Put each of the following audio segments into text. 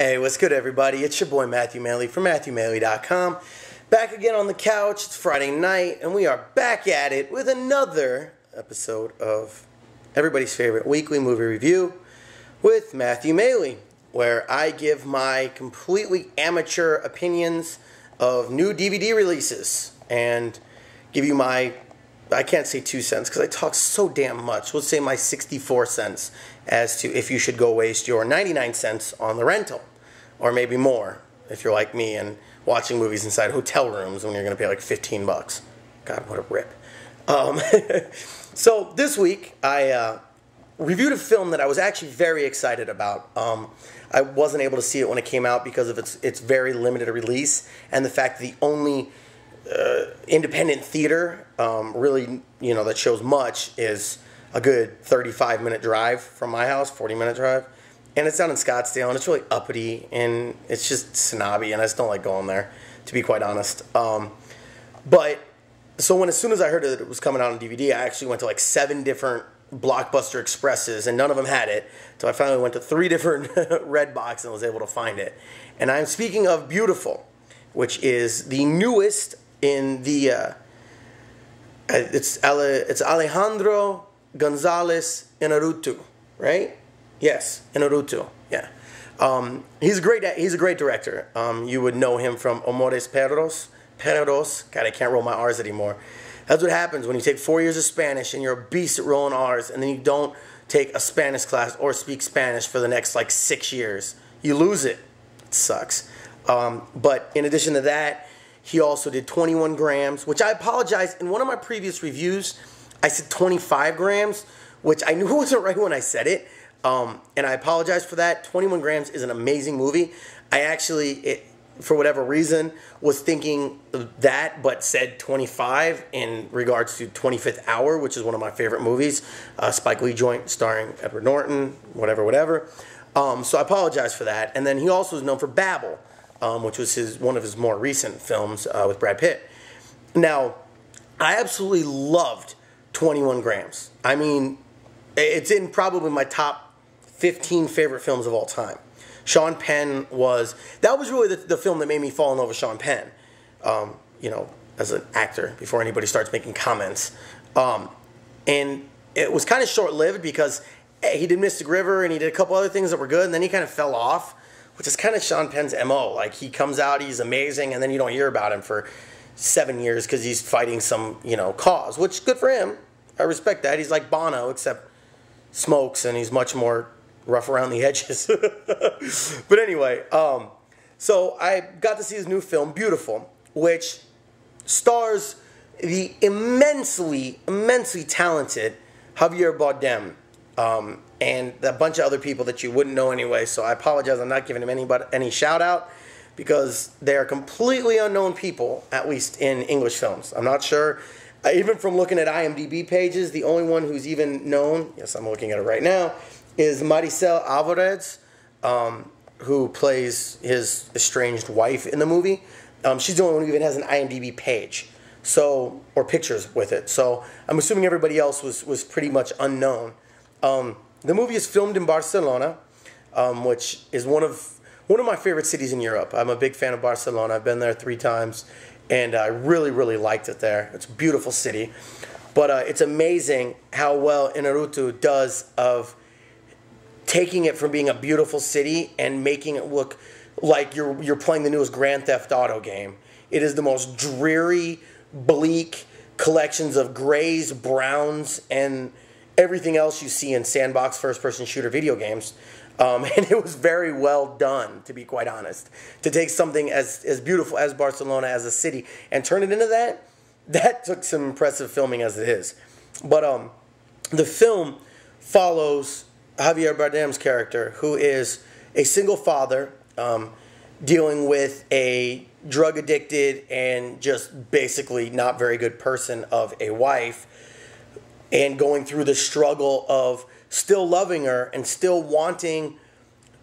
Hey, what's good, everybody? It's your boy Matthew Maley from MatthewMaley.com. Back again on the couch. It's Friday night, and we are back at it with another episode of everybody's favorite weekly movie review with Matthew Maley, where I give my completely amateur opinions of new DVD releases and give you my, I can't say 2 cents because I talk so damn much. Let's say my 64 cents as to if you should go waste your 99 cents on the rental. Or maybe more, if you're like me and watching movies inside hotel rooms when you're going to pay like 15 bucks. God, what a rip. So this week, I reviewed a film that I was actually very excited about. I wasn't able to see it when it came out because of its very limited release and the fact that the only independent theater really, that shows much is a good 35-minute drive from my house, 40-minute drive. And it's down in Scottsdale, and it's really uppity, and it's just snobby, and I just don't like going there, to be quite honest. But, so as soon as I heard that it was coming out on DVD, I actually went to like 7 different Blockbuster Expresses, and none of them had it. So I finally went to 3 different Redbox and was able to find it. And I'm speaking of Biutiful, which is the newest in the, it's Alejandro González Iñárritu, right? Yes, Iñárritu. Yeah, he's a great director. You would know him from Amores Perros. God, I can't roll my R's anymore. That's what happens when you take 4 years of Spanish and you're a beast at rolling R's, and then you don't take a Spanish class or speak Spanish for the next like 6 years. You lose it. It sucks. But in addition to that, he also did 21 grams, which I apologize. In one of my previous reviews, I said 25 grams, which I knew wasn't right when I said it. And I apologize for that. 21 Grams is an amazing movie. I actually, for whatever reason, was thinking that, but said 25 in regards to 25th Hour, which is one of my favorite movies. Spike Lee joint starring Edward Norton, whatever. So I apologize for that. And then he also is known for Babel, which was one of his more recent films with Brad Pitt. Now, I absolutely loved 21 Grams. I mean, it's in probably my top 15 favorite films of all time. Sean Penn that was really the film that made me fall in love with Sean Penn, as an actor, before anybody starts making comments. And it was kind of short-lived because he did Mystic River and he did a couple other things that were good, and then he kind of fell off, which is kind of Sean Penn's MO. Like, he comes out, he's amazing, and then you don't hear about him for 7 years because he's fighting some, cause, which, good for him. I respect that. He's like Bono, except smokes, and he's much more rough around the edges. But anyway, so I got to see his new film, Biutiful, which stars the immensely talented Javier Bardem, and a bunch of other people that you wouldn't know anyway, so I apologize. I'm not giving him any shout-out because they are completely unknown people, at least in English films. I'm not sure. Even from looking at IMDb pages, the only one who's even known, yes, I'm looking at it right now, is Maricel Alvarez, who plays his estranged wife in the movie. She's the only one who even has an IMDb page, or pictures with it. So I'm assuming everybody else was pretty much unknown. The movie is filmed in Barcelona, which is one of my favorite cities in Europe. I'm a big fan of Barcelona. I've been there 3 times. And I really liked it there. It's a beautiful city. But it's amazing how well Iñárritu does of taking it from being a beautiful city and making it look like you're playing the newest Grand Theft Auto game. It is the most dreary, bleak collections of grays, browns, and everything else you see in sandbox first-person shooter video games. And it was very well done, to be quite honest. To take something as beautiful as Barcelona as a city and turn it into that took some impressive filming as it is. But the film follows Javier Bardem's character, who is a single father dealing with a drug-addicted and just basically not very good person of a wife, and going through the struggle of still loving her and still wanting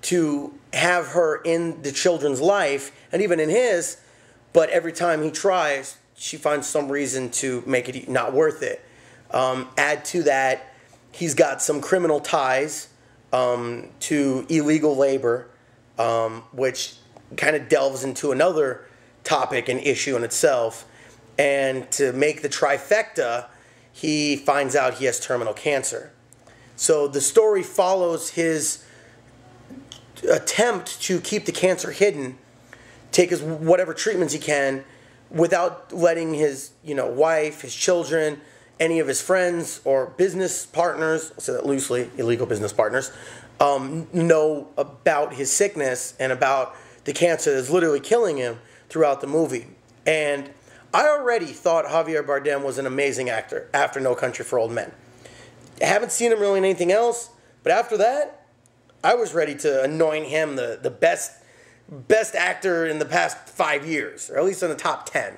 to have her in the children's life and even in his, but every time he tries, she finds some reason to make it not worth it. Add to that, he's got some criminal ties to illegal labor, which kind of delves into another topic and issue in itself. And to make the trifecta, he finds out he has terminal cancer. So the story follows his attempt to keep the cancer hidden, take his whatever treatments he can, without letting his wife, his children, any of his friends or business partners, I'll say that loosely, illegal business partners, know about his sickness and about the cancer that's literally killing him throughout the movie. And I already thought Javier Bardem was an amazing actor after No Country for Old Men. I haven't seen him really in anything else, but after that, I was ready to anoint him the best actor in the past 5 years, or at least in the top 10,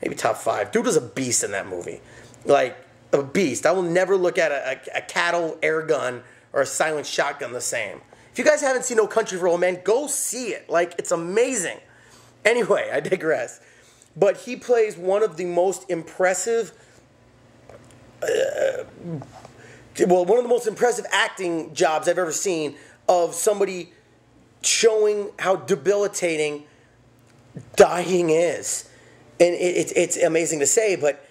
maybe top 5. Dude was a beast in that movie. Like, a beast. I will never look at a cattle air gun or a silent shotgun the same. If you guys haven't seen No Country for Old Men, go see it. Like, it's amazing. Anyway, I digress. But he plays one of the most impressive, one of the most impressive acting jobs I've ever seen of somebody showing how debilitating dying is. And it's amazing to say, but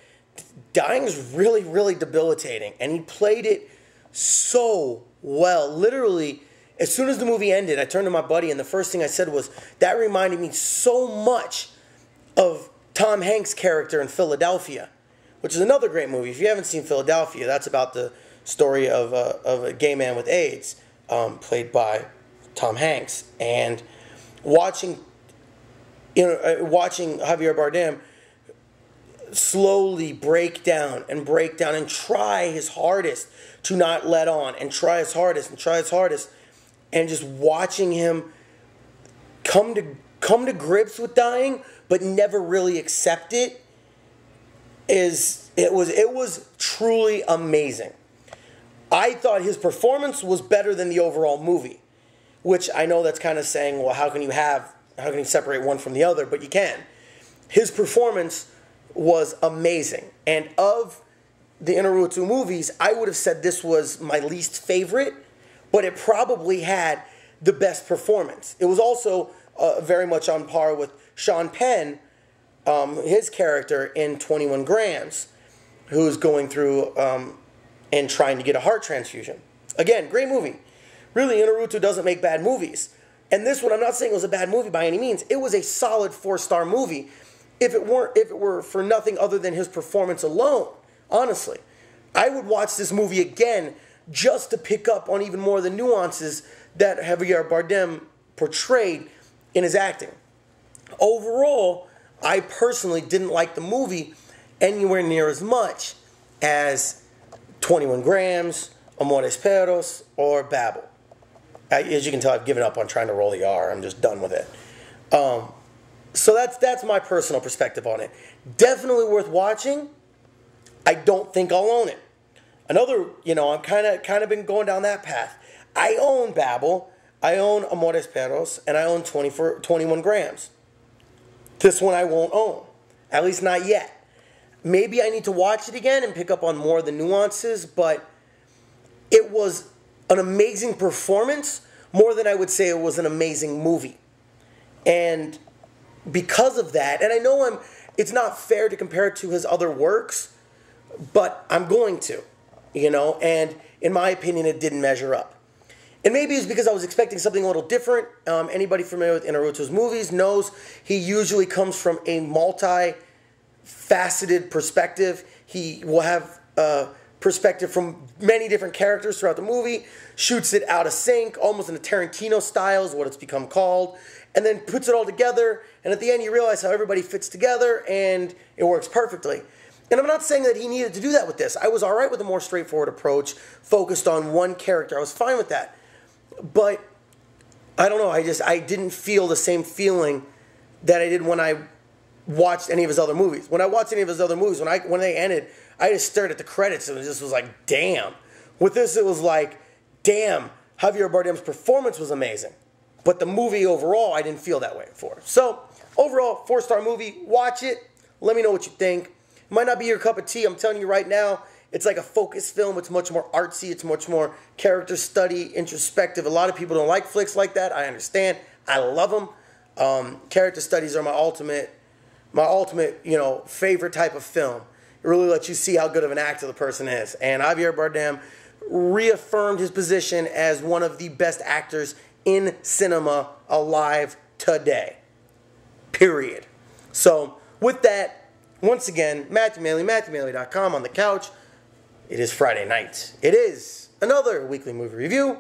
dying is really, really debilitating. And he played it so well. Literally, as soon as the movie ended, I turned to my buddy, and the first thing I said was, that reminded me so much of Tom Hanks' character in Philadelphia, which is another great movie. If you haven't seen Philadelphia, that's about the story of a gay man with AIDS, played by Tom Hanks. And watching Javier Bardem slowly break down and try his hardest to not let on, and try his hardest, and just watching him come to grips with dying, but never really accept it, it was truly amazing. I thought his performance was better than the overall movie, which I know that's kind of saying, well, how can you separate one from the other? But you can. His performance was amazing. And of the Iñárritu movies, I would have said this was my least favorite, but it probably had the best performance. It was also very much on par with Sean Penn, his character in 21 Grams, who's going through and trying to get a heart transfusion. Again, great movie. Really, Iñárritu doesn't make bad movies. And this one, I'm not saying it was a bad movie by any means. It was a solid 4-star movie if it were for nothing other than his performance alone. Honestly, I would watch this movie again just to pick up on even more of the nuances that Javier Bardem portrayed in his acting. Overall, I personally didn't like the movie anywhere near as much as 21 Grams, Amores Perros, or Babel. As you can tell, I've given up on trying to roll the R. I'm just done with it. So that's my personal perspective on it. Definitely worth watching. I don't think I'll own it. Another, I'm kind of been going down that path. I own Babel, I own Amores Perros, and I own 21 Grams. This one I won't own, at least not yet. Maybe I need to watch it again and pick up on more of the nuances, but it was an amazing performance, more than I would say it was an amazing movie. And because of that, and I know it's not fair to compare it to his other works, but I'm going to, and in my opinion, it didn't measure up. And maybe it's because I was expecting something a little different. Anybody familiar with Iñárritu's movies knows he usually comes from a multi-faceted perspective. He will have perspective from many different characters throughout the movie, shoots it out of sync, almost in a Tarantino style is what it's become called, and then puts it all together, and at the end you realize how everybody fits together, and it works perfectly. And I'm not saying that he needed to do that with this. I was all right with a more straightforward approach, focused on one character. I was fine with that. But I don't know, I didn't feel the same feeling that I did when I watched any of his other movies. When I watched any of his other movies, when they ended, I just stared at the credits and it just was like, damn. With this, it was like, damn, Javier Bardem's performance was amazing. But the movie overall, I didn't feel that way for. So, overall, 4-star movie. Watch it. Let me know what you think. It might not be your cup of tea. I'm telling you right now, it's like a focus film. It's much more artsy. It's much more character study, introspective. A lot of people don't like flicks like that. I understand. I love them. Character studies are my ultimate, favorite type of film. It really lets you see how good of an actor the person is. And Javier Bardem reaffirmed his position as one of the best actors in cinema alive today. Period. So, with that, once again, Matthew Maley, MatthewMaley.com on the couch. It is Friday night. It is another weekly movie review.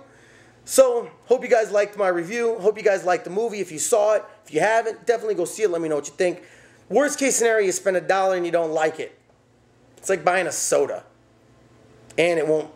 So, hope you guys liked my review. Hope you guys liked the movie. If you saw it, if you haven't, definitely go see it. Let me know what you think. Worst case scenario, you spend $1 and you don't like it. It's like buying a soda. And it won't